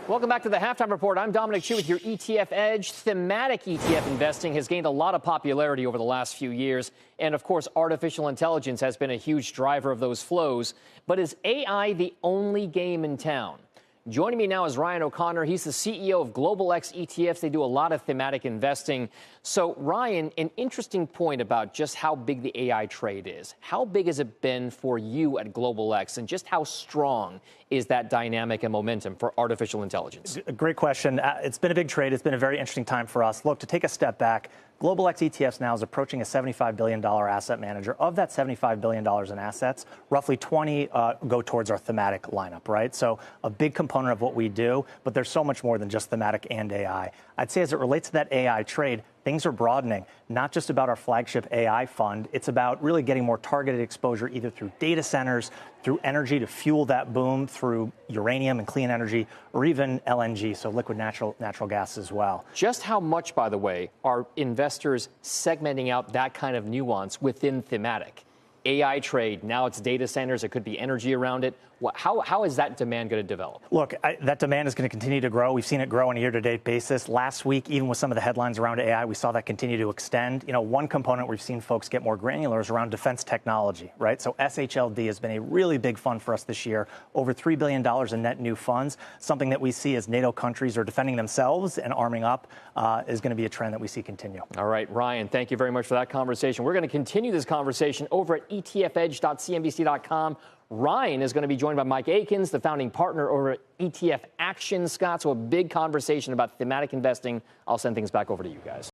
Welcome back to the Halftime Report. I'm Dominic Chu with your ETF Edge. Thematic ETF investing has gained a lot of popularity over the last few years. And of course, artificial intelligence has been a huge driver of those flows. But is AI the only game in town? Joining me now is Ryan O'Connor. He's the CEO of Global X ETFs. They do a lot of thematic investing. So, Ryan, an interesting point about just how big the AI trade is. How big has it been for you at Global X, and just how strong is that dynamic and momentum for artificial intelligence? Great question. It's been a big trade. It's been a very interesting time for us. Look, to take a step back, Global X ETFs now is approaching a $75 billion asset manager. Of that $75 billion in assets, roughly 20 go towards our thematic lineup, right? So a big component of what we do, but there's so much more than just thematic and AI. I'd say as it relates to that AI trade, things are broadening, not just about our flagship AI fund. It's about really getting more targeted exposure either through data centers, through energy to fuel that boom, through uranium and clean energy, or even LNG, so liquid natural gas as well. Just how much, by the way, are investors segmenting out that kind of nuance within thematic? AI trade, now it's data centers, it could be energy around it. How is that demand going to develop? Look, that demand is going to continue to grow. We've seen it grow on a year-to-date basis. Last week, even with some of the headlines around AI, we saw that continue to extend. You know, one component we've seen folks get more granular is around defense technology, right? So SHLD has been a really big fund for us this year, over $3 billion in net new funds, something that we see as NATO countries are defending themselves and arming up is going to be a trend that we see continue. All right, Ryan, thank you very much for that conversation. We're going to continue this conversation over at etfedge.cnbc.com. Ryan is going to be joined by Mike Akins, the founding partner over at ETF Action, Scott. So a big conversation about thematic investing. I'll send things back over to you guys.